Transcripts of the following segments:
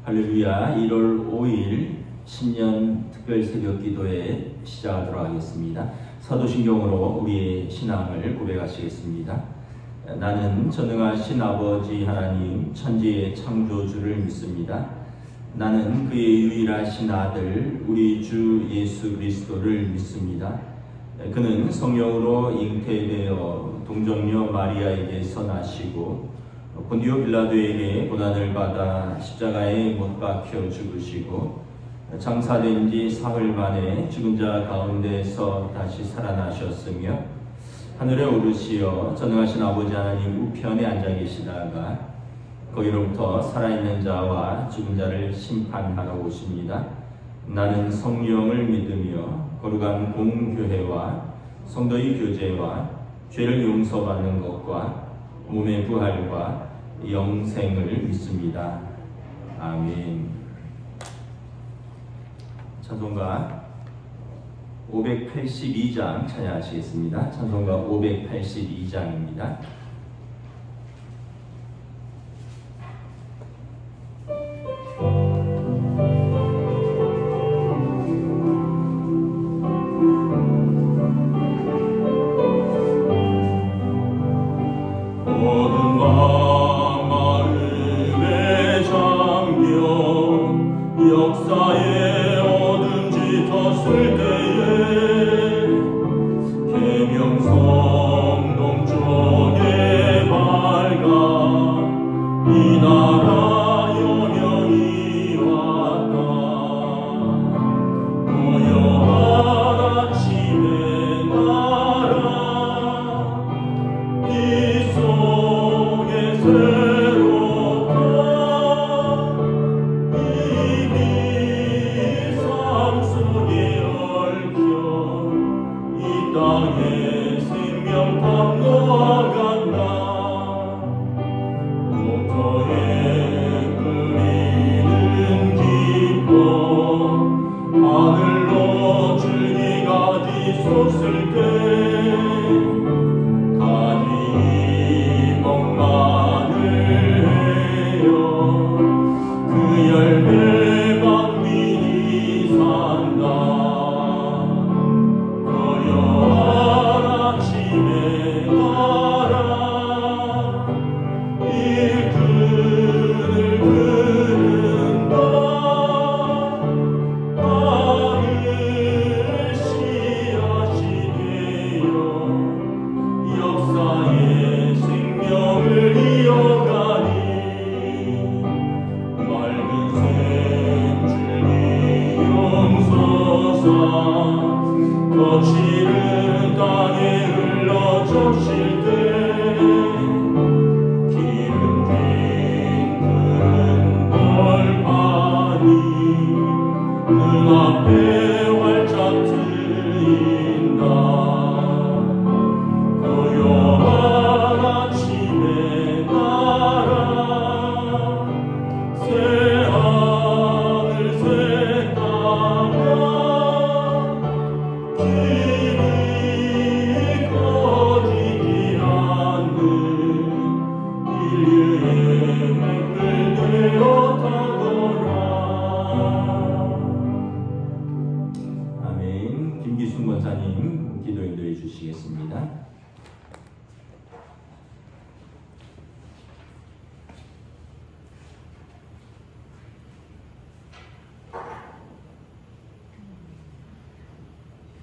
할렐루야. 1월 5일 신년 특별 새벽 기도에 시작하도록 하겠습니다. 사도신경으로 우리의 신앙을 고백하시겠습니다. 나는 전능하신 아버지 하나님 천지의 창조주를 믿습니다. 나는 그의 유일하신 아들 우리 주 예수 그리스도를 믿습니다. 그는 성령으로 잉태되어 동정녀 마리아에게서 나시고 본디오 빌라도에게 고난을 받아 십자가에 못 박혀 죽으시고 장사된 지 사흘 만에 죽은 자 가운데서 다시 살아나셨으며 하늘에 오르시어 전능하신 아버지 하나님 우편에 앉아 계시다가 거기로부터 살아있는 자와 죽은 자를 심판하러 오십니다. 나는 성령을 믿으며 거룩한 공교회와 성도의 교제와 죄를 용서받는 것과 몸의 부활과 영생을 믿습니다. 아멘. 찬송가 582장 찬양하시겠습니다. 찬송가 582장입니다. 역사의 어둠 짙었을 때에 계명성 동쪽에 밝아 이 나라 영영이 왔다. 고요한 아침의 나라 이 속에 새롭다. 땅에 생명 담노아 간다. 목터에 끓이는 기뻐 하늘로 줄기가 뒤솟을 때 가지 목마늘 해요. 그 열매 만민이 산다. 거칠은 땅에 흘러 적실 때 기름 진 푸른 벌판이 눈앞에 활짝 트인다. 고요한 아침의 나라 새 하늘 새 땅 길이 꺼지지 않는 인류의 맥을 되어 타거라. 아멘. 김기순 권사님 기도 인도해 주시겠습니다.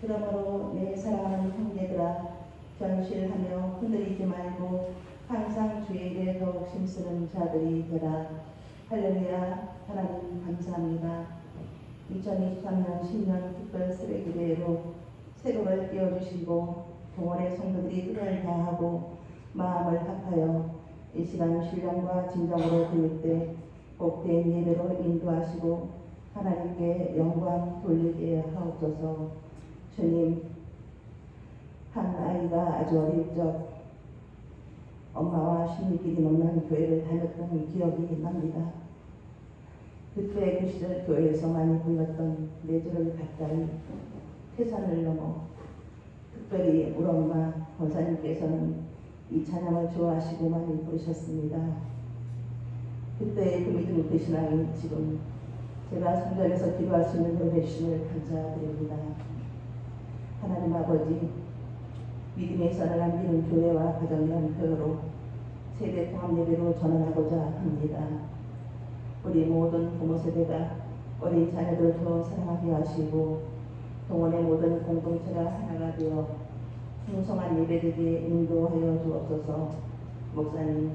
그러므로 내 사랑하는 형제들아 견실하며 흔들리지 말고 항상 주에게 더욱 힘쓰는 자들이 되라. 할렐루야. 하나님 감사합니다. 2023년 신년 특별 쓰레기대회로 새로를 띄워주시고 동원의 성도들이 뜻을 다하고 마음을 합하여 이 시간 신령과 진정으로 드릴 때 복된 예배로 인도하시고 하나님께 영광 돌리게 하옵소서. 주님, 한 아이가 아주 어릴 적 엄마와 신입길이 넘는 교회를 다녔던 기억이 납니다. 그때 그 시절 교회에서 많이 불렀던 네 줄을 가까이 태산을 넘어, 특별히 우리 엄마 권사님께서는 이 찬양을 좋아하시고 많이 부르셨습니다. 그때의 그 믿음 그 신앙이 지금 제가 성전에서 기도할 수 있는 은혜 주심을 감사드립니다. 하나님 아버지, 믿음에 살아난 믿음 교회와 가정이라는 표어로 세대 통합 예배로 전환하고자 합니다. 우리 모든 부모 세대가 어린 자녀들을 더 사랑하게 하시고 동원의 모든 공동체가 하나가 되어 풍성한 예배되게 인도하여 주옵소서. 목사님,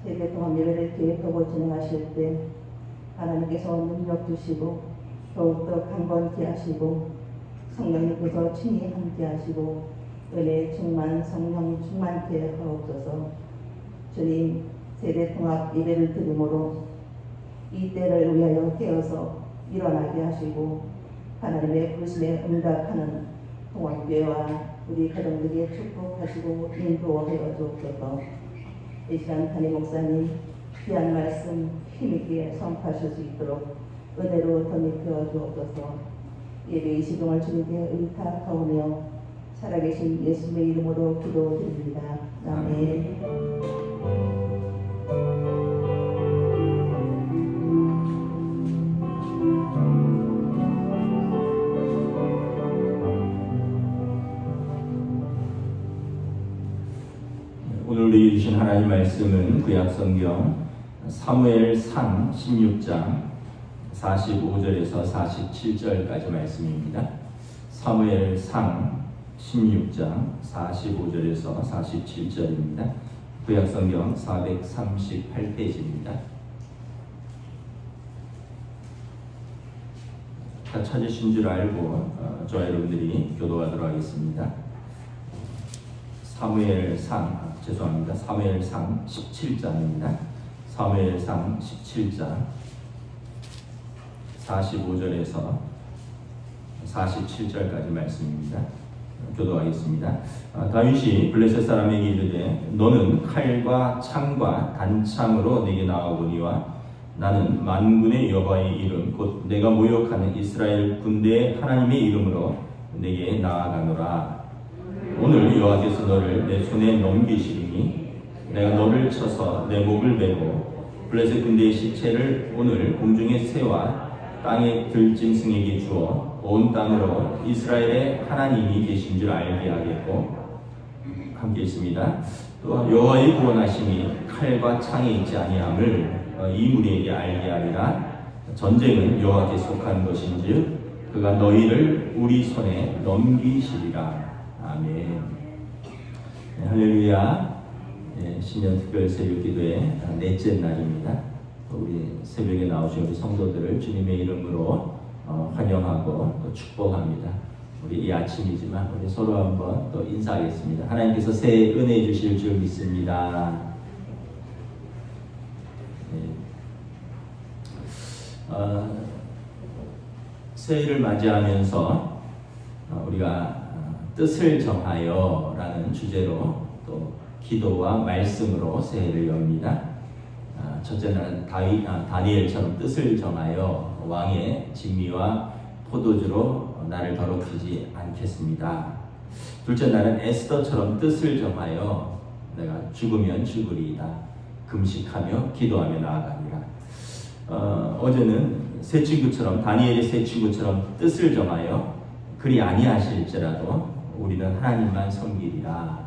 세대 통합 예배를 계획하고 진행하실 때 하나님께서 능력 주시고 더욱더 강건케 하시고 성령님께서 친히 함께 하시고 은혜 충만 성령 충만케 하옵소서. 주님, 세대 통합 예배를 드림으로 이 때를 위하여 깨어서 일어나게 하시고 하나님의 부르심에 응답하는 통합교회와 우리 가정들에게 축복하시고 인도하여 주옵소서. 이 시간 담임 목사님 귀한 말씀 힘있게 선포하실 수 있도록 은혜로 덧입혀 주옵소서. 예배 이 시동을 주님께 의탁하오며 살아계신 예수님의 이름으로 기도드립니다. 아멘. 오늘 우리에게 주신 하나님 말씀은 구약성경 사무엘상 16장 45절에서 47절까지 말씀입니다. 사무엘상 16장 45절에서 47절입니다. 구약성경 438페이지입니다. 다 찾으신 줄 알고 저와 여러분들이 교도하도록 하겠습니다. 사무엘상 17장입니다. 사무엘상 17장 45절에서 47절까지 말씀입니다. 교도하겠습니다. 다윗이 블레셋 사람에게 이르되 너는 칼과 창과 단창으로 내게 나아오거니와 나는 만군의 여호와의 이름 곧 내가 모욕하는 이스라엘 군대의 하나님의 이름으로 내게 나아가노라. 오늘 여호와께서 너를 내 손에 넘기시리니 내가 너를 쳐서 내 목을 베고 블레셋 군대의 시체를 오늘 공중의 새와 땅의 들짐승에게 주어 온 땅으로 이스라엘의 하나님이 계신 줄 알게 하겠고, 함께 있습니다. 또 여호와의 구원하심이 칼과 창에 있지 아니함을 이 무리에게 알게 하리라. 전쟁은 여호와께 속한 것인즉 그가 너희를 우리 손에 넘기시리라. 아멘. 네, 할렐루야. 네, 신년 특별 새벽 기도의 넷째 날입니다. 우리 새벽에 나오신 우리 성도들을 주님의 이름으로 환영하고 또 축복합니다. 우리 이 아침이지만 우리 서로 한번 또 인사하겠습니다. 하나님께서 새 은혜 주실 줄 믿습니다. 네. 새해를 맞이하면서 우리가 뜻을 정하여 라는 주제로 또 기도와 말씀으로 새해를 엽니다. 첫째 날은 다니엘처럼 뜻을 정하여 왕의 진미와 포도주로 나를 더럽히지 않겠습니다. 둘째 날은 에스더처럼 뜻을 정하여 내가 죽으면 죽으리이다. 금식하며 기도하며 나아가리라. 어제는 새 친구처럼 다니엘의 새 친구처럼 뜻을 정하여 그리 아니하실지라도 우리는 하나님만 섬기리라.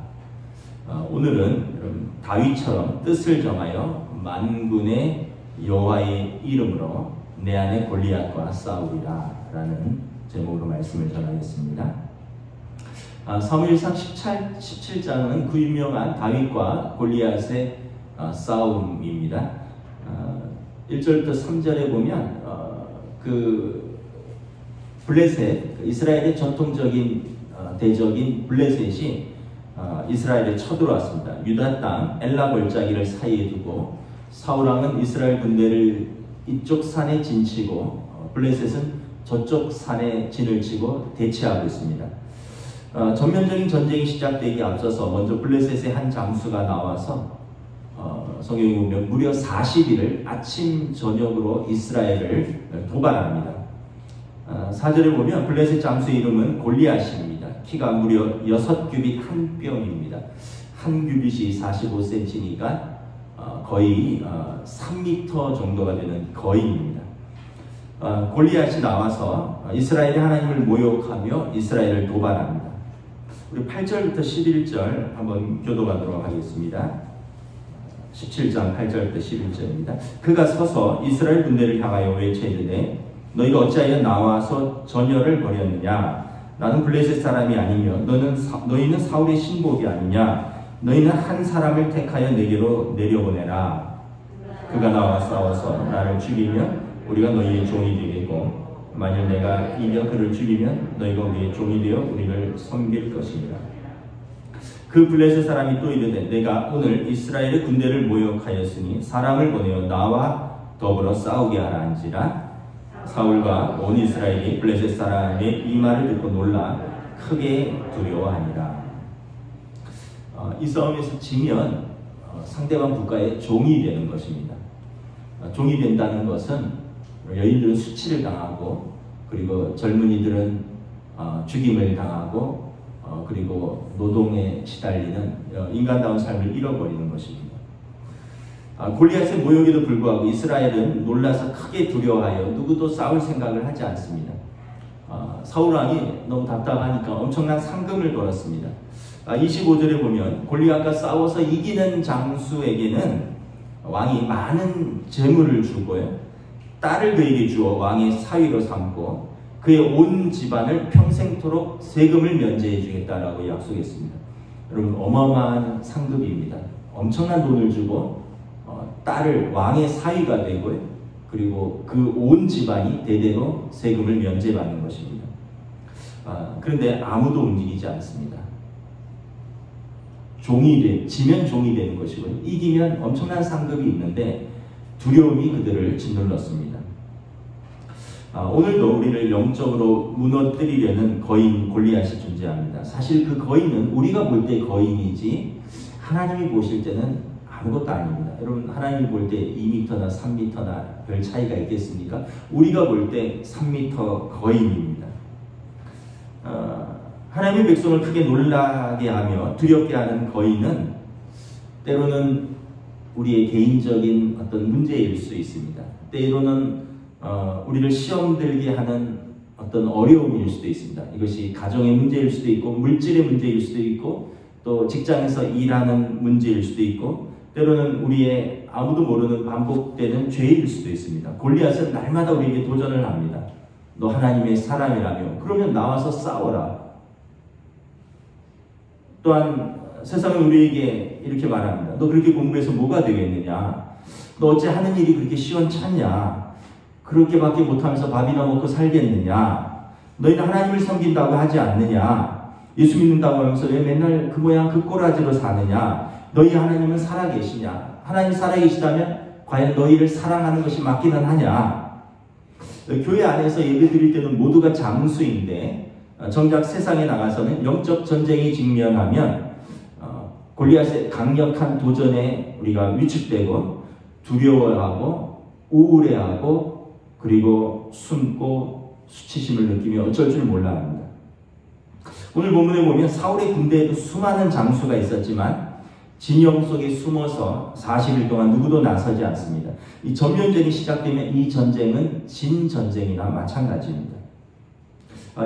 오늘은 다윗처럼 뜻을 정하여 만군의 여호와의 이름으로 내 안에 골리앗과 싸우리라 라는 제목으로 말씀을 전하겠습니다. 사무엘상 17장은 그 유명한 다윗과 골리앗의 싸움입니다. 1절부터 3절에 보면 그 블레셋, 이스라엘의 전통적인 대적인 블레셋이 이스라엘에 쳐들어왔습니다. 유다 땅 엘라 골짜기를 사이에 두고 사울왕은 이스라엘 군대를 이쪽 산에 진치고 블레셋은 저쪽 산에 진을 치고 대치하고 있습니다. 전면적인 전쟁이 시작되기 앞서서 먼저 블레셋의 한 장수가 나와서 성경에 보면 무려 40일을 아침 저녁으로 이스라엘을 도발합니다. 4절에 보면 블레셋 장수의 이름은 골리앗입니다. 키가 무려 6규빗 한 뼘입니다. 한 규빗이 45cm니까 거의 3m 정도가 되는 거인입니다. 골리앗이 나와서 이스라엘이 하나님을 모욕하며 이스라엘을 도발합니다. 우리 8절부터 11절 한번 교도하도록 하겠습니다. 17장 8절부터 11절입니다. 그가 서서 이스라엘 군대를 향하여 외쳐 이르되 너희가 어찌하여 나와서 전열을 벌였느냐? 나는 블레셋 사람이 아니며 너희는 사울의 신복이 아니냐? 너희는 한 사람을 택하여 내게로 내려보내라. 그가 나와 싸워서 나를 죽이면 우리가 너희의 종이 되겠고 만일 내가 이겨 그를 죽이면 너희가 우리의 종이 되어 우리를 섬길 것이니라. 그 블레셋 사람이 또 이르되 내가 오늘 이스라엘의 군대를 모욕하였으니 사람을 보내어 나와 더불어 싸우게 하라 한지라. 사울과 온 이스라엘이 블레셋 사람의 이 말을 듣고 놀라 크게 두려워하니라. 이 싸움에서 지면 상대방 국가의 종이 되는 것입니다. 종이 된다는 것은 여인들은 수치를 당하고 그리고 젊은이들은 죽임을 당하고 그리고 노동에 시달리는 인간다운 삶을 잃어버리는 것입니다. 골리앗의 모욕에도 불구하고 이스라엘은 놀라서 크게 두려워하여 누구도 싸울 생각을 하지 않습니다. 사울 왕이 너무 답답하니까 엄청난 상금을 걸었습니다. 25절에 보면 골리앗과 싸워서 이기는 장수에게는 왕이 많은 재물을 주고요. 딸을 그에게 주어 왕의 사위로 삼고 그의 온 집안을 평생토록 세금을 면제해 주겠다라고 약속했습니다. 여러분 어마어마한 상급입니다. 엄청난 돈을 주고 딸을 왕의 사위가 되고요. 그리고 그 온 집안이 대대로 세금을 면제받는 것입니다. 그런데 아무도 움직이지 않습니다. 지면 종이 되는 것이고요. 이기면 엄청난 상급이 있는데 두려움이 그들을 짓눌렀습니다. 오늘도 우리를 영적으로 무너뜨리려는 거인 골리앗이 존재합니다. 사실 그 거인은 우리가 볼 때 거인이지 하나님이 보실 때는 아무것도 아닙니다. 여러분 하나님이 볼 때 2m나 3m나 별 차이가 있겠습니까? 우리가 볼 때 3m 거인입니다. 하나님의 백성을 크게 놀라게 하며 두렵게 하는 거인은 때로는 우리의 개인적인 어떤 문제일 수 있습니다. 때로는 우리를 시험 들게 하는 어떤 어려움일 수도 있습니다. 이것이 가정의 문제일 수도 있고 물질의 문제일 수도 있고 또 직장에서 일하는 문제일 수도 있고 때로는 우리의 아무도 모르는 반복되는 죄일 수도 있습니다. 골리앗은 날마다 우리에게 도전을 합니다. 너 하나님의 사람이라며 그러면 나와서 싸워라. 또한 세상은 우리에게 이렇게 말합니다. 너 그렇게 공부해서 뭐가 되겠느냐? 너 어째 하는 일이 그렇게 시원찮냐? 그렇게밖에 못하면서 밥이나 먹고 살겠느냐? 너희는 하나님을 섬긴다고 하지 않느냐? 예수 믿는다고 하면서 왜 맨날 그 모양 그 꼬라지로 사느냐? 너희 하나님은 살아계시냐? 하나님 살아계시다면 과연 너희를 사랑하는 것이 맞기는 하냐? 교회 안에서 예배드릴 때는 모두가 장수인데 정작 세상에 나가서는 영적 전쟁이 직면하면 골리앗의 강력한 도전에 우리가 위축되고 두려워하고 우울해하고 그리고 숨고 수치심을 느끼며 어쩔 줄 몰라 합니다. 오늘 본문에 보면 사울의 군대에도 수많은 장수가 있었지만 진영 속에 숨어서 40일 동안 누구도 나서지 않습니다. 이 전면전이 시작되면 이 전쟁은 진 전쟁이나 마찬가지입니다.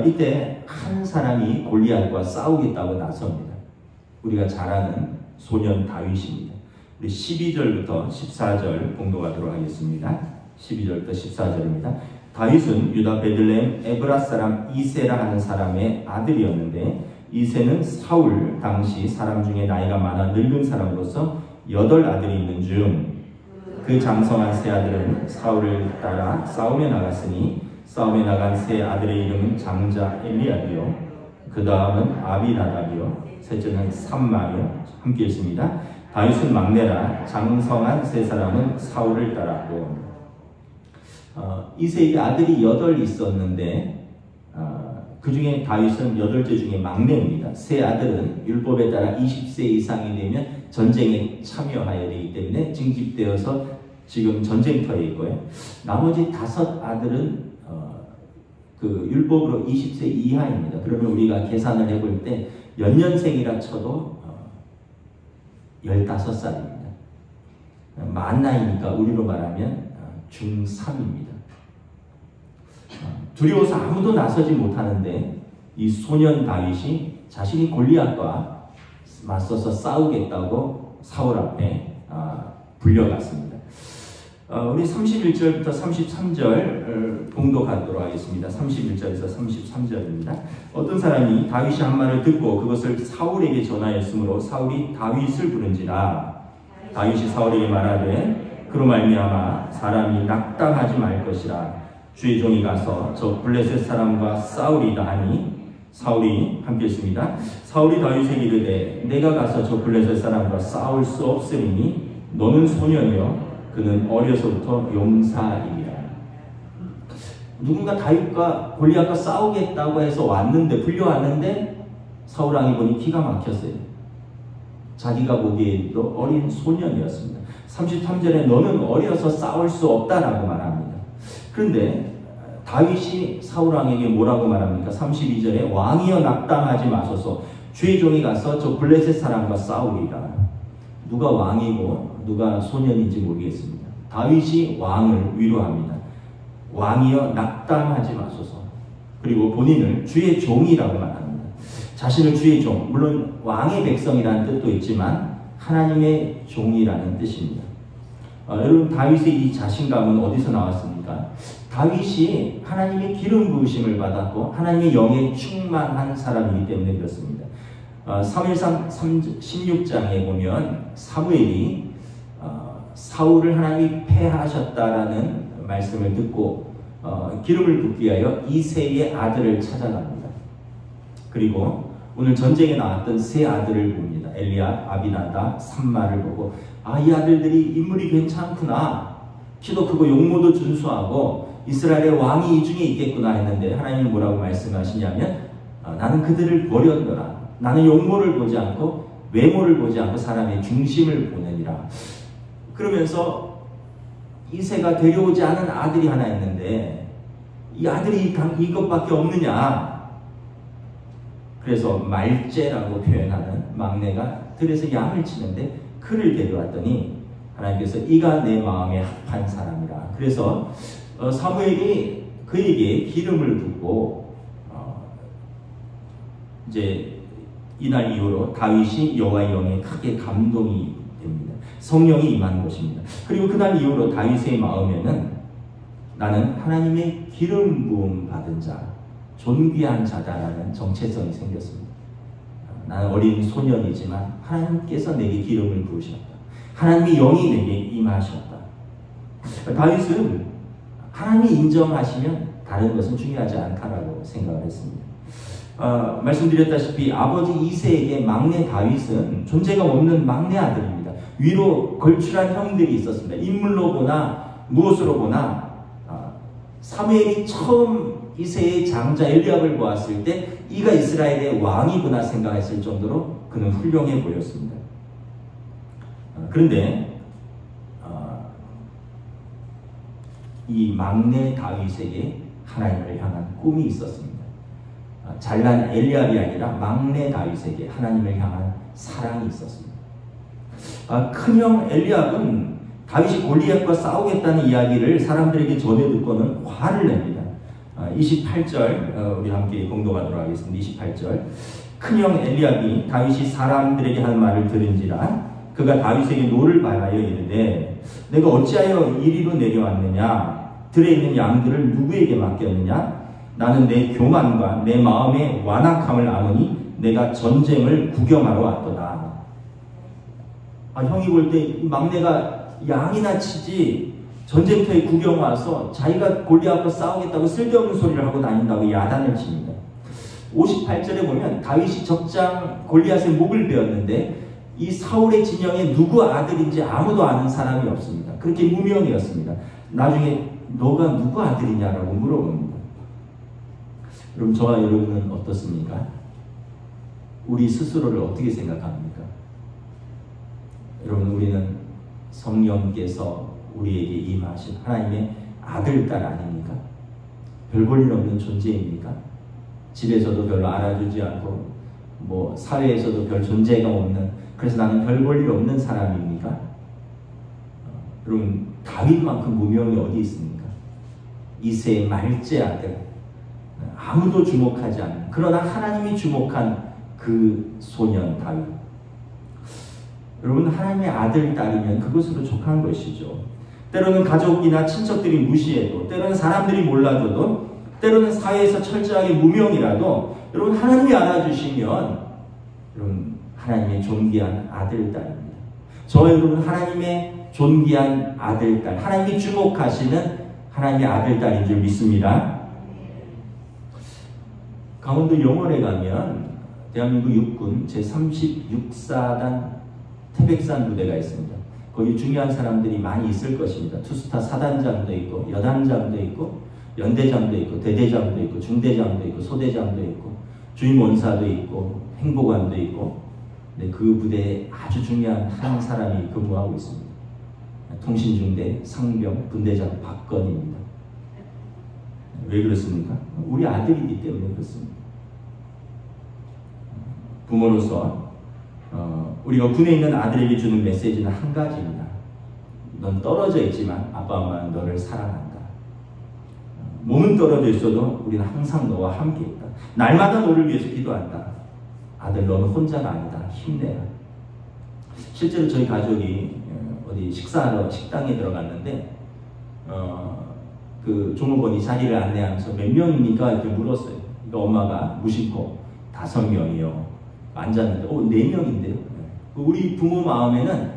이때 한 사람이 골리앗과 싸우겠다고 나섭니다. 우리가 잘 아는 소년 다윗입니다. 우리 12절부터 14절 공독하도록 하겠습니다. 12절부터 14절입니다. 다윗은 유다 베들레헴 에브라 사람 이세라 하는 사람의 아들이었는데 이세는 사울 당시 사람 중에 나이가 많아 늙은 사람으로서 8아들이 있는 중 그 장성한 세 아들은 사울을 따라 싸움에 나갔으니 싸움에 나간 세 아들의 이름은 장자 엘리압이요 그 다음은 아비나답이요 셋째는 삼마요. 함께 읽습니다. 다윗은 막내라 장성한 세 사람은 사울을 따랐고 이세에게 아들이 8 있었는데 그 중에 다윗은 8째 중에 막내입니다. 세 아들은 율법에 따라 20세 이상이 되면 전쟁에 참여해야 되기 때문에 징집되어서 지금 전쟁터에 있고요. 나머지 5 아들은 그 율법으로 20세 이하입니다. 그러면 우리가 계산을 해볼 때 연년생이라 쳐도 15살입니다. 만나이니까 우리로 말하면 중3입니다. 두려워서 아무도 나서지 못하는데 이 소년 다윗이 자신이 골리앗과 맞서서 싸우겠다고 사울 앞에 불려갔습니다. 우리 31절부터 33절 봉독하도록 하겠습니다. 31절에서 33절입니다. 어떤 사람이 다윗이 한 말을 듣고 그것을 사울에게 전하였으므로 사울이 다윗을 부른지라. 다윗이 사울에게 말하되 그로 말미암아 사람이 낙담하지 말 것이라. 주의 종이 가서 저 블레셋 사람과 싸우리다 하니 사울이 함께 했습니다. 사울이 다윗에게 이르되 내가 가서 저 블레셋 사람과 싸울 수 없으리니 너는 소년이요 그는 어려서부터 용사이라. 누군가 다윗과 골리앗과 싸우겠다고 해서 왔는데 불려왔는데 사울 왕이 보니 기가 막혔어요. 자기가 보기에도 어린 소년이었습니다. 33절에 너는 어려서 싸울 수 없다라고 말합니다. 그런데 다윗이 사울 왕에게 뭐라고 말합니까? 32절에 왕이여 낙담하지 마소서 주의 종이 가서 저 블레셋 사람과 싸우리라. 누가 왕이고 누가 소년인지 모르겠습니다. 다윗이 왕을 위로합니다. 왕이여 낙담하지 마소서. 그리고 본인을 주의 종이라고 말합니다. 자신을 주의 종, 물론 왕의 백성이라는 뜻도 있지만 하나님의 종이라는 뜻입니다. 여러분 다윗의 이 자신감은 어디서 나왔습니까? 다윗이 하나님의 기름 부으심을 받았고 하나님의 영에 충만한 사람이기 때문에 그렇습니다. 사무엘상 16장에 보면 사무엘이 사울을 하나님이 패하셨다라는 말씀을 듣고 기름을 붓기 위하여 이새의 아들을 찾아갑니다. 그리고 오늘 전쟁에 나왔던 세 아들을 봅니다. 엘리압, 아비나답, 삼마를 보고 이 아들들이 인물이 괜찮구나. 키도 크고 용모도 준수하고 이스라엘의 왕이 이 중에 있겠구나 했는데 하나님은 뭐라고 말씀하시냐면 나는 그들을 버렸노라. 나는 용모를 보지 않고 외모를 보지 않고 사람의 중심을 보느니라. 그러면서 이새가 데려오지 않은 아들이 하나 있는데 이 아들이 이것밖에 없느냐. 그래서 말제라고 표현하는 막내가 들에서 양을 치는데 그를 데려왔더니 하나님께서 이가 내 마음에 합한 사람이라. 그래서 사무엘이 그에게 기름을 붓고 이제 이날 이후로 다윗이 여호와의 영에 크게 감동이 됩니다. 성령이 임한 것입니다. 그리고 그날 이후로 다윗의 마음에는 나는 하나님의 기름 부음 받은 자, 존귀한 자다라는 정체성이 생겼습니다. 나는 어린 소년이지만 하나님께서 내게 기름을 부으셨다. 하나님의 영이 내게 임하셨다. 다윗은 하나님이 인정하시면 다른 것은 중요하지 않다라고 생각을 했습니다. 말씀드렸다시피 아버지 이새에게 막내 다윗은 존재가 없는 막내 아들입니다. 위로 걸출한 형들이 있었습니다. 인물로 보나 무엇으로 보나 사무엘이 처음 이새의 장자 엘리압을 보았을 때 이가 이스라엘의 왕이구나 생각했을 정도로 그는 훌륭해 보였습니다. 그런데 이 막내 다윗에게 하나님을 향한 꿈이 있었습니다. 잘난 엘리압이 아니라 막내 다윗에게 하나님을 향한 사랑이 있었습니다. 큰형 엘리압은 다윗이 골리앗과 싸우겠다는 이야기를 사람들에게 전해 듣고는 화를 냅니다. 28절 우리 함께 공독하도록 하겠습니다. 28절 큰형 엘리압이 다윗이 사람들에게 한 말을 들은지라 그가 다윗에게 노를 바라여 이르되 내가 어찌하여 이리로 내려왔느냐 들에 있는 양들을 누구에게 맡겼느냐 나는 내 교만과 내 마음의 완악함을 아노니 내가 전쟁을 구경하러 왔도다. 형이 볼 때 막내가 양이나 치지 전쟁터에 구경 와서 자기가 골리앗과 싸우겠다고 쓸데없는 소리를 하고 다닌다고 야단을 칩니다. 58절에 보면 다윗이 적장 골리앗의 목을 베었는데 이 사울의 진영에 누구 아들인지 아무도 아는 사람이 없습니다. 그렇게 무명이었습니다. 나중에 너가 누구 아들이냐라고 물어봅니다. 그럼 저와 여러분은 어떻습니까? 우리 스스로를 어떻게 생각합니까? 여러분 우리는 성령께서 우리에게 임하신 하나님의 아들, 딸 아닙니까? 별 볼 일 없는 존재입니까? 집에서도 별로 알아주지 않고 사회에서도 별 존재가 없는, 그래서 나는 별 볼 일 없는 사람입니까? 여러분, 다윗만큼 무명이 어디 있습니까? 이새의 말째 아들, 아무도 주목하지 않는, 그러나 하나님이 주목한 그 소년 다윗. 여러분, 하나님의 아들, 딸이면 그것으로 족한 것이죠. 때로는 가족이나 친척들이 무시해도, 때로는 사람들이 몰라줘도, 때로는 사회에서 철저하게 무명이라도 여러분, 하나님이 알아주시면 여러분, 하나님의 존귀한 아들, 딸입니다. 저와 여러분, 하나님의 존귀한 아들, 딸, 하나님이 주목하시는 하나님의 아들, 딸인 줄 믿습니다. 강원도 영월에 가면 대한민국 육군 제36사단 태백산 부대가 있습니다. 거기 중요한 사람들이 많이 있을 것입니다. 투스타 사단장도 있고, 여단장도 있고, 연대장도 있고, 대대장도 있고, 중대장도 있고, 소대장도 있고, 주임원사도 있고, 행보관도 있고, 네, 그 부대에 아주 중요한 한 사람이 근무하고 있습니다. 통신중대 상병 분대장 박건입니다. 왜 그렇습니까? 우리 아들이기 때문에 그렇습니다. 부모로서 우리가 군에 있는 아들에게 주는 메시지는 한 가지입니다. 넌 떨어져 있지만 아빠 엄마는 너를 사랑한다. 몸은 떨어져 있어도 우리는 항상 너와 함께 있다. 날마다 너를 위해서 기도한다. 아들, 너는 혼자가 아니다. 힘내라. 실제로 저희 가족이 어디 식사하러 식당에 들어갔는데 그 종업원이 자리를 안내하면서 몇 명입니까? 이렇게 물었어요. 그러니까 엄마가 무심코 5명이요. 앉았는데 4명인데요. 우리 부모 마음에는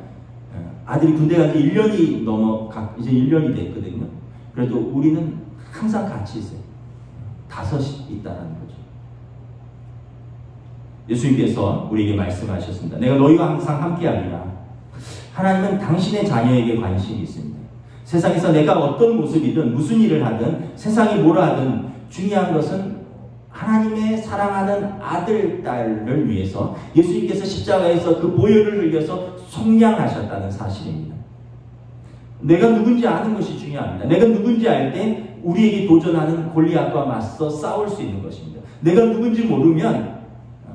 아들이 군대 간 지 1년이 이제 1년이 됐거든요. 그래도 우리는 항상 같이 있어요. 5이 있다는 거죠. 예수님께서 우리에게 말씀하셨습니다. 내가 너희와 항상 함께하리라. 하나님은 당신의 자녀에게 관심이 있습니다. 세상에서 내가 어떤 모습이든 무슨 일을 하든 세상이 뭐라 하든 중요한 것은 하나님의 사랑하는 아들, 딸을 위해서 예수님께서 십자가에서 그 보혈을 흘려서 속량하셨다는 사실입니다. 내가 누군지 아는 것이 중요합니다. 내가 누군지 알 때 우리에게 도전하는 골리앗과 맞서 싸울 수 있는 것입니다. 내가 누군지 모르면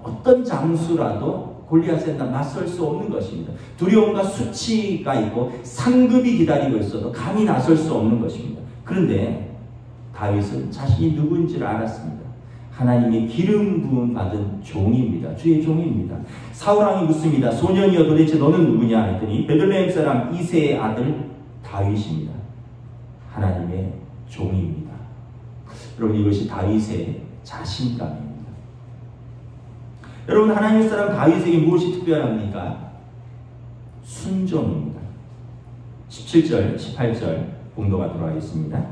어떤 장수라도 골리앗에 맞설 수 없는 것입니다. 두려움과 수치가 있고 상급이 기다리고 있어도 감히 나설 수 없는 것입니다. 그런데 다윗은 자신이 누군지를 알았습니다. 하나님의 기름 부음 받은 종입니다. 주의 종입니다. 사울왕이 묻습니다. 소년이여 도대체 너는 누구냐 했더니 베들레헴 사람 이새의 아들 다윗입니다. 하나님의 종입니다. 여러분, 이것이 다윗의 자신감입니다. 여러분, 하나님의 사람 다윗에게 무엇이 특별합니까? 순종입니다. 17절, 18절 공도가 들어와 있습니다.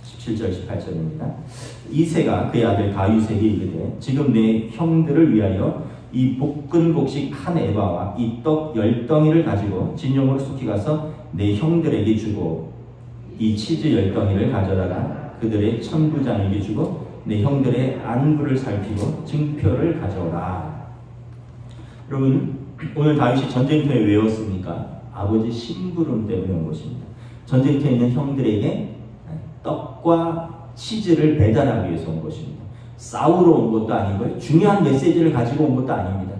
17절, 18절입니다. 이새가 그의 아들 다윗에게 이르되 지금 내 형들을 위하여 이 볶은 곡식 한 에바와 이 떡 10덩이를 가지고 진영으로 속히 가서 내 형들에게 주고 이 치즈 10덩이를 가져다가 그들의 천부장에게 주고 내 형들의 안부를 살피고 증표를 가져오라. 여러분, 오늘 다윗이 전쟁터에 왜 왔습니까? 아버지 심부름 때문에 온 것입니다. 전쟁터에 있는 형들에게 떡과 치즈를 배달하기 위해서 온 것입니다. 싸우러 온 것도 아니고요. 중요한 메시지를 가지고 온 것도 아닙니다.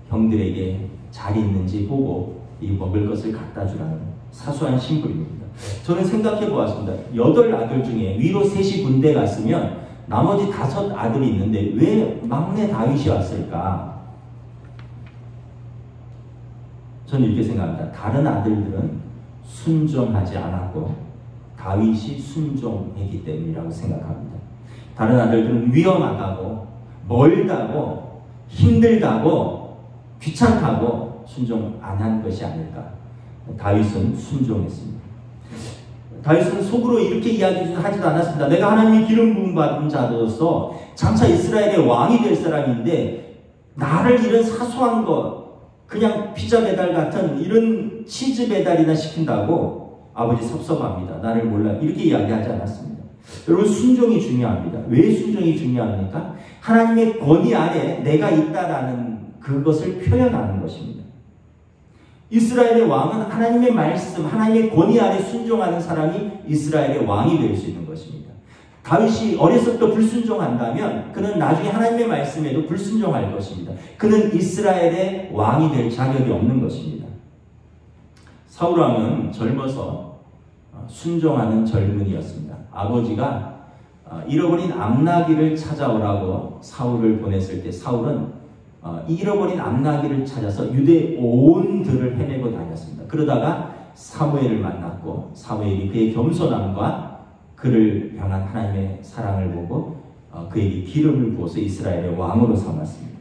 형들에게 잘 있는지 보고 이 먹을 것을 갖다 주라는 사소한 심부름입니다. 저는 생각해 보았습니다. 8아들 중에 위로 3이 군대 갔으면 나머지 5 아들이 있는데 왜 막내 다윗이 왔을까? 저는 이렇게 생각합니다. 다른 아들들은 순종하지 않았고 다윗이 순종했기 때문이라고 생각합니다. 다른 아들들은 위험하다고, 멀다고, 힘들다고, 귀찮다고 순종 안 한 것이 아닐까. 다윗은 순종했습니다. 다윗은 속으로 이렇게 이야기하지도 않았습니다. 내가 하나님의 기름 부음 받은 자로서 장차 이스라엘의 왕이 될 사람인데 나를 이런 사소한 것, 그냥 피자 배달 같은 이런 치즈 배달이나 시킨다고 아버지 섭섭합니다. 나를 몰라. 이렇게 이야기하지 않았습니다. 여러분, 순종이 중요합니다. 왜 순종이 중요합니까? 하나님의 권위 아래 내가 있다라는 그것을 표현하는 것입니다. 이스라엘의 왕은 하나님의 말씀, 하나님의 권위 아래 순종하는 사람이 이스라엘의 왕이 될 수 있는 것입니다. 다윗이 어려서부터 불순종한다면 그는 나중에 하나님의 말씀에도 불순종할 것입니다. 그는 이스라엘의 왕이 될 자격이 없는 것입니다. 사울왕은 젊어서 순종하는 젊은이였습니다. 아버지가 잃어버린 암나귀를 찾아오라고 사울을 보냈을 때 사울은 잃어버린 암나귀를 찾아서 유대 온 들을 헤매고 다녔습니다. 그러다가 사무엘을 만났고 사무엘이 그의 겸손함과 그를 향한 하나님의 사랑을 보고 그에게 기름을 부어서 이스라엘의 왕으로 삼았습니다.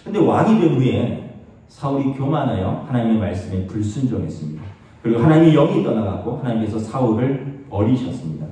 그런데 왕이 된 후에 사울이 교만하여 하나님의 말씀에 불순종했습니다. 그리고 하나님의 영이 떠나갔고 하나님께서 사울을 버리셨습니다.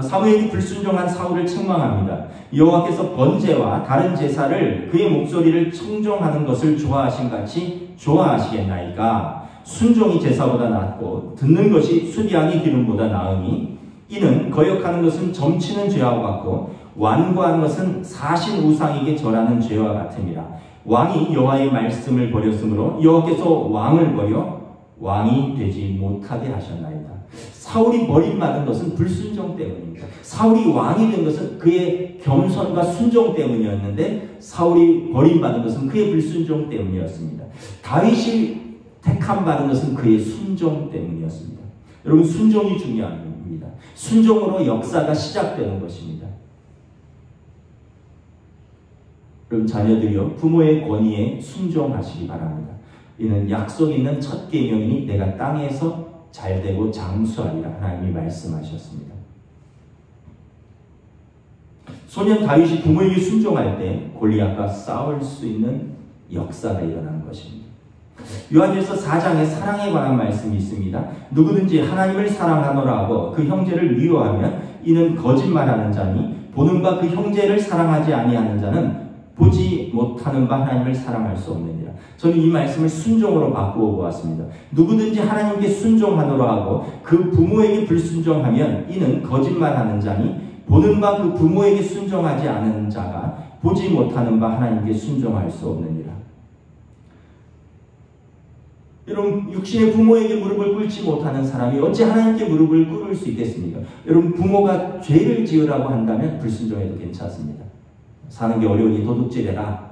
사무엘이 불순종한 사울을 책망합니다. 여호와께서 번제와 다른 제사를 그의 목소리를 청종하는 것을 좋아하신 같이 좋아하시겠나이까. 순종이 제사보다 낫고 듣는 것이 수비양의 기름보다 나으니 이는 거역하는 것은 점치는 죄와 같고 완고한 것은 사신 우상에게 절하는 죄와 같음이라. 왕이 여호와의 말씀을 버렸으므로 여호와께서 왕을 버려 왕이 되지 못하게 하셨나이다. 사울이 버림받은 것은 불순종 때문입니다. 사울이 왕이 된 것은 그의 겸손과 순종 때문이었는데 사울이 버림받은 것은 그의 불순종 때문이었습니다. 다윗이 택함받은 것은 그의 순종 때문이었습니다. 여러분, 순종이 중요합니다. 순종으로 역사가 시작되는 것입니다. 여러분, 자녀들이여 부모의 권위에 순종하시기 바랍니다. 이는 약속 있는 첫 계명이니 내가 땅에서 잘되고 장수하리라 하나님이 말씀하셨습니다. 소년 다윗이 부모에게 순종할 때 골리앗과 싸울 수 있는 역사가 일어난 것입니다. 요한일서 4장에 사랑에 관한 말씀이 있습니다. 누구든지 하나님을 사랑하노라 하고 그 형제를 미워하면 이는 거짓말하는 자니 보는 바 그 형제를 사랑하지 아니하는 자는 보지 못하는 바 하나님을 사랑할 수 없느니라. 저는 이 말씀을 순종으로 바꾸어 보았습니다. 누구든지 하나님께 순종하노라 하고 그 부모에게 불순종하면 이는 거짓말하는 자니 보는 바 그 부모에게 순종하지 않은 자가 보지 못하는 바 하나님께 순종할 수 없느니라. 여러분, 육신의 부모에게 무릎을 꿇지 못하는 사람이 어찌 하나님께 무릎을 꿇을 수 있겠습니까? 여러분, 부모가 죄를 지으라고 한다면 불순종해도 괜찮습니다. 사는 게 어려우니 도둑질해라,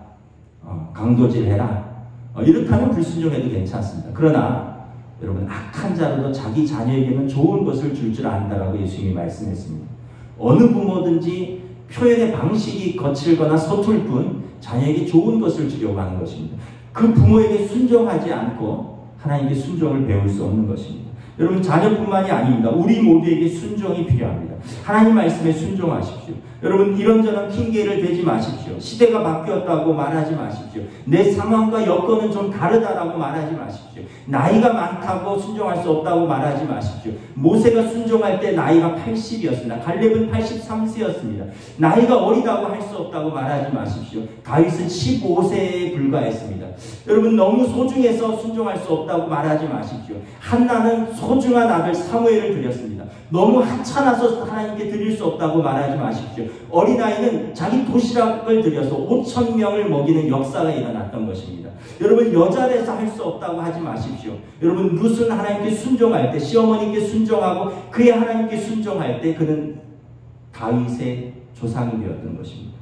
강도질해라, 이렇게 하면 불순종해도 괜찮습니다. 그러나 여러분, 악한 자로도 자기 자녀에게는 좋은 것을 줄 줄 안다라고 예수님이 말씀했습니다. 어느 부모든지 표현의 방식이 거칠거나 서툴 뿐 자녀에게 좋은 것을 주려고 하는 것입니다. 그 부모에게 순종하지 않고 하나님께 순종을 배울 수 없는 것입니다. 여러분, 자녀뿐만이 아닙니다. 우리 모두에게 순종이 필요합니다. 하나님 말씀에 순종하십시오. 여러분, 이런저런 핑계를 대지 마십시오. 시대가 바뀌었다고 말하지 마십시오. 내 상황과 여건은 좀 다르다라고 말하지 마십시오. 나이가 많다고 순종할 수 없다고 말하지 마십시오. 모세가 순종할 때 나이가 80이었습니다. 갈렙은 83세였습니다. 나이가 어리다고 할 수 없다고 말하지 마십시오. 다윗은 15세에 불과했습니다. 여러분, 너무 소중해서 순종할 수 없다고 말하지 마십시오. 한나는 소중한 아들 사무엘을 드렸습니다. 너무 하찮아서 하나님께 드릴 수 없다고 말하지 마십시오. 어린아이는 자기 도시락을 드려서 5,000명을 먹이는 역사가 일어났던 것입니다. 여러분, 여자라서 할 수 없다고 하지 마십시오. 여러분, 룻은 하나님께 순종할 때, 시어머니께 순종하고 그의 하나님께 순종할 때 그는 다윗의 조상이 되었던 것입니다.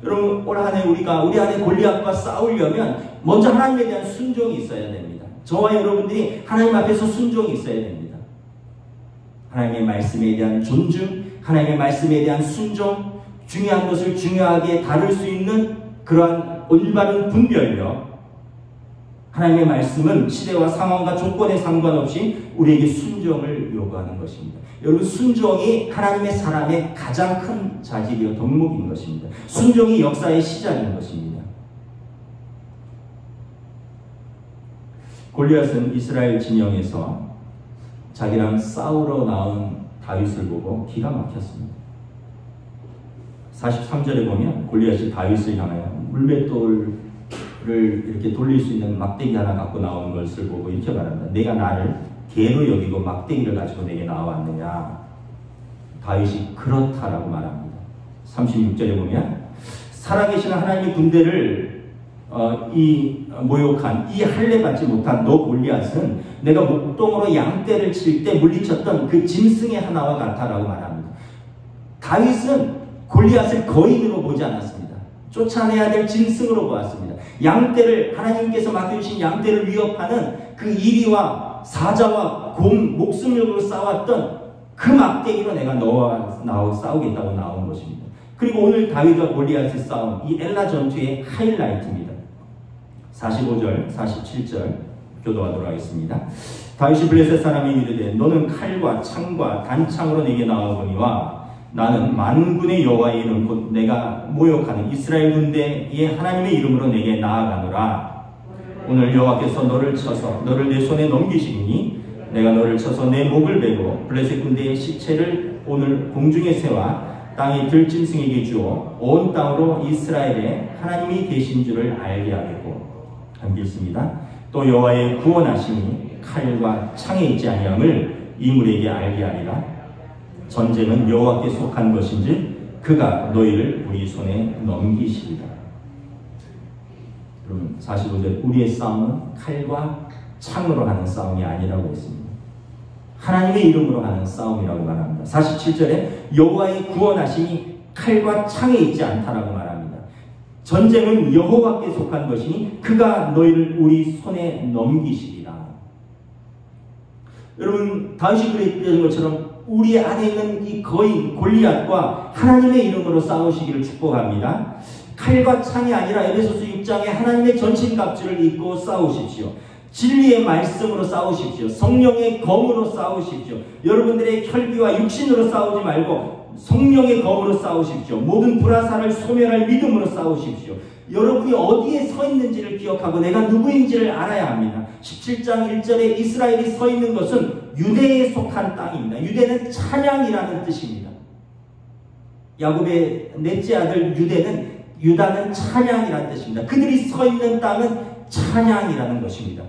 여러분, 올 한 해 우리 안에 골리앗과 싸우려면 먼저 하나님에 대한 순종이 있어야 됩니다. 저와 여러분들이 하나님 앞에서 순종이 있어야 됩니다. 하나님의 말씀에 대한 존중, 하나님의 말씀에 대한 순종, 중요한 것을 중요하게 다룰 수 있는 그러한 올바른 분별력. 하나님의 말씀은 시대와 상황과 조건에 상관없이 우리에게 순종을 요구하는 것입니다. 여러분, 순종이 하나님의 사람의 가장 큰 자질이요 덕목인 것입니다. 순종이 역사의 시작인 것입니다. 골리앗은 이스라엘 진영에서 자기랑 싸우러 나온 다윗을 보고 기가 막혔습니다. 43절에 보면 골리앗이 다윗을 향하여 물맷돌을 이렇게 돌릴 수 있는 막대기 하나 갖고 나오는 것을 보고 이렇게 말합니다. 내가 나를 개로 여기고 막대기를 가지고 내게 나왔느냐? 다윗이 그렇다라고 말합니다. 36절에 보면 살아계시는 하나님의 군대를 모욕한 이 할례 받지 못한 너 골리앗은 내가 목동으로 양떼를 칠 때 물리쳤던 그 짐승의 하나와 같다라고 말합니다. 다윗은 골리앗을 거인으로 보지 않았습니다. 쫓아내야 될 짐승으로 보았습니다. 양떼를, 하나님께서 맡겨주신 양떼를 위협하는 그 이리와 사자와 곰, 목숨으로 싸웠던 그 막대기로 내가 너와 싸우겠다고 나온 것입니다. 그리고 오늘 다윗과 골리앗의 싸움, 이 엘라 전투의 하이라이트입니다. 45절, 47절 교도하도록 하겠습니다. 다윗이 블레셋 사람이 이르되 너는 칼과 창과 단창으로 내게 나아오거니와 나는 만군의 여호와의 이름 곧 내가 모욕하는 이스라엘 군대의 하나님의 이름으로 내게 나아가노라. 오늘 여호와께서 너를 쳐서 너를 내 손에 넘기시니 내가 너를 쳐서 내 목을 베고 블레셋 군대의 시체를 오늘 공중에 세워 땅의 들짐승에게 주어 온 땅으로 이스라엘의 하나님이 계신 줄을 알게 하겠고 함께 있습니다. 또 여호와의 구원하심이 칼과 창에 있지 아니함을 이물에게 알게 하리라. 전쟁은 여호와께 속한 것인지 그가 너희를 우리 손에 넘기시리라. 여러분 45절 우리의 싸움은 칼과 창으로 하는 싸움이 아니라고 했습니다. 하나님의 이름으로 하는 싸움이라고 말합니다. 47절에 여호와의 구원하심이 칼과 창에 있지 않다라고 말합니다. 전쟁은 여호와께 속한 것이니 그가 너희를 우리 손에 넘기시리라. 여러분 다윗이 그랬던 것처럼 우리 안에 있는 이 거인 골리앗과 하나님의 이름으로 싸우시기를 축복합니다. 칼과 창이 아니라 에베소서 6장에 하나님의 전신갑주를 입고 싸우십시오. 진리의 말씀으로 싸우십시오. 성령의 검으로 싸우십시오. 여러분들의 혈기와 육신으로 싸우지 말고 성령의 검으로 싸우십시오. 모든 불화살을 소멸할 믿음으로 싸우십시오. 여러분이 어디에 서 있는지를 기억하고 내가 누구인지를 알아야 합니다. 17장 1절에 이스라엘이 서 있는 것은 유대에 속한 땅입니다. 유대는 찬양이라는 뜻입니다. 야곱의 넷째 아들 유다는 찬양이라는 뜻입니다. 그들이 서 있는 땅은 찬양이라는 것입니다.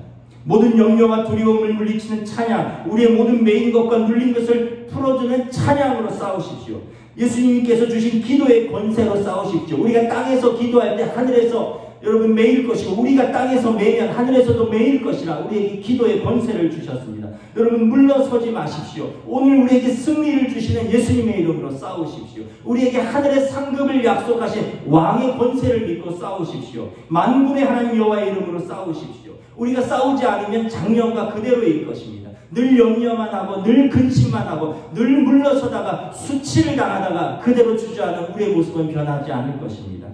모든 염려와 두려움을 물리치는 찬양, 우리의 모든 매인 것과 눌린 것을 풀어주는 찬양으로 싸우십시오. 예수님께서 주신 기도의 권세로 싸우십시오. 우리가 땅에서 기도할 때 하늘에서 여러분 매일 것이고 우리가 땅에서 매면 하늘에서도 매일 것이라 우리에게 기도의 권세를 주셨습니다. 여러분 물러서지 마십시오. 오늘 우리에게 승리를 주시는 예수님의 이름으로 싸우십시오. 우리에게 하늘의 상급을 약속하신 왕의 권세를 믿고 싸우십시오. 만군의 하나님 여호와의 이름으로 싸우십시오. 우리가 싸우지 않으면 작년과 그대로일 것입니다. 늘 염려만 하고 늘 근심만 하고 늘 물러서다가 수치를 당하다가 그대로 주저하는 우리의 모습은 변하지 않을 것입니다.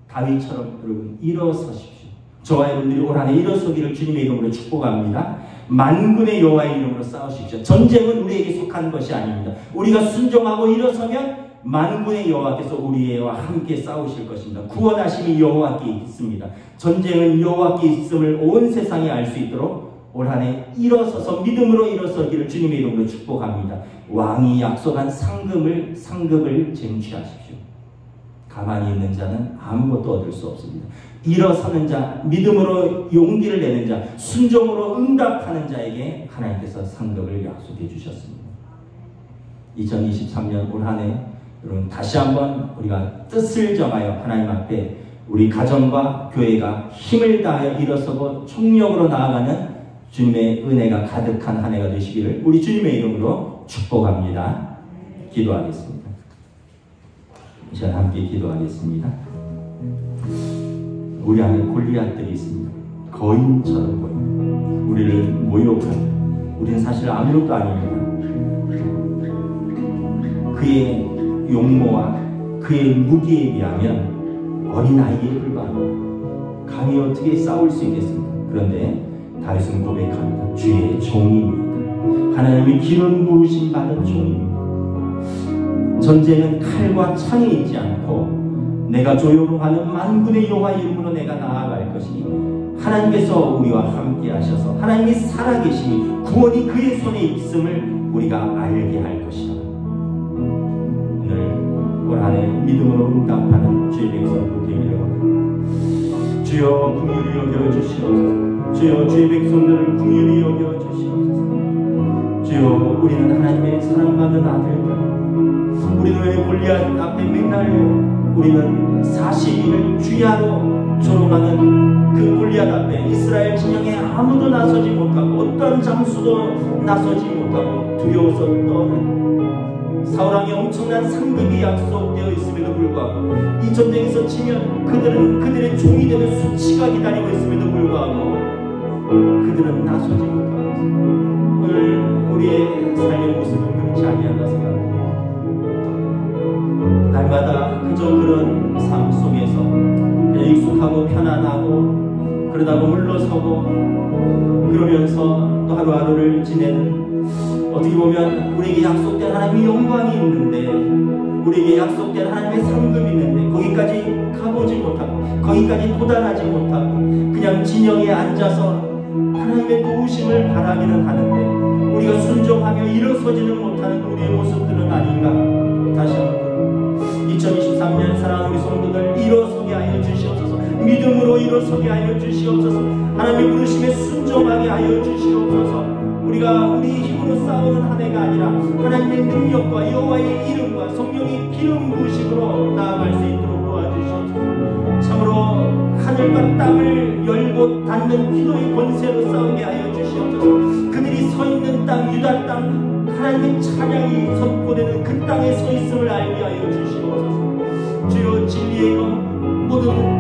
다윗처럼 여러분 일어서십시오. 저와 여러분들이 올 한해 일어서기를 주님의 이름으로 축복합니다. 만군의 여호와의 이름으로 싸우십시오. 전쟁은 우리에게 속한 것이 아닙니다. 우리가 순종하고 일어서면 만군의 여호와께서 우리와 함께 싸우실 것입니다. 구원하심이 여호와께 있습니다. 전쟁은 여호와께 있음을 온 세상이 알 수 있도록 올 한해 일어서서 믿음으로 일어서기를 주님의 이름으로 축복합니다. 왕이 약속한 상급을 쟁취하십시오. 가만히 있는 자는 아무것도 얻을 수 없습니다. 일어서는 자, 믿음으로 용기를 내는 자, 순종으로 응답하는 자에게 하나님께서 상급을 약속해 주셨습니다. 2023년 올 한해 여러분 다시 한번 우리가 뜻을 정하여 하나님 앞에 우리 가정과 교회가 힘을 다하여 일어서고 총력으로 나아가는 주님의 은혜가 가득한 한 해가 되시기를 우리 주님의 이름으로 축복합니다. 기도하겠습니다. 이 시간 함께 기도하겠습니다. 우리 안에 골리앗들이 있습니다. 거인처럼 보입니다. 우리를 모욕합니다. 우리는 사실 아무것도 아닙니다. 그의 용모와 그의 무기에 비하면 어린아이에 불과합니다. 감히 어떻게 싸울 수 있겠습니까? 그런데 다윗은 고백합니다. 주의 종입니다. 하나님의 기름 부으심 받은 종입니다. 전쟁은 칼과 창에 있지 않고 내가 조용하는 만군의 여호와의 이름으로 내가 나아갈 것이니 하나님께서 우리와 함께 하셔서 하나님이 살아계시니 구원이 그의 손에 있음을 우리가 알게 할 것이다. 올 한해 믿음으로 응답하는 주의 백성들 되기를 원합니다. 주여 긍휼히 여겨주시옵소서. 주여 주의 백성들을 긍휼히 여겨주시옵소서. 주여 우리는 하나님의 사랑받는 아들들, 우리는 왜 골리앗 앞에 맨날 우리는 42일 주야로 조롱하는 그 골리앗 앞에 이스라엘 진영에 아무도 나서지 못하고 어떤 장수도 나서지 못하고 두려워서 떠는 사울왕의 엄청난 상급이 약속되어 있음에도 불구하고 이 전쟁에서 치면 그들은 그들의 종이 되는 수치가 기다리고 있음에도 불구하고 그들은 나서지 못하고 있습니다. 오늘 우리의 삶의 모습은 그렇지 아니한가 생각합니다. 날마다 그저 그런 삶 속에서 그냥 익숙하고 편안하고 그러다가 물러서고 그러면서 또 하루하루를 지내는, 어떻게 보면 우리에게 약속된 하나님의 영광이 있는데, 우리에게 약속된 하나님의 상급이 있는데 거기까지 가보지 못하고 거기까지 도달하지 못하고 그냥 진영에 앉아서 하나님의 도우심을 바라기는 하는데 우리가 순종하며 일어서지는 못하는 우리의 모습들은 아닌가. 다시 한번 2023년 사랑하는 우리 성도들 일어서게 하여 주시옵소서. 믿음으로 일어서게 하여 주시옵소서. 하나님의 부르심에 순종하게 하여 주시옵소서. 우리가 우리 힘으로 싸우는 한 해가 아니라 하나님의 능력과 여호와의 이름과 성령의 기름 부으심으로 나아갈 수 있도록 도와주시옵소서. 참으로 하늘과 땅을 열고 닫는 기도의 권세로 싸우게 하여 주시옵소서. 그들이 서 있는 땅, 유다 땅, 하나님의 찬양이 선포되는 그 땅에 서 있음을 알게 하여 주시옵소서. 주여 진리의 것 모든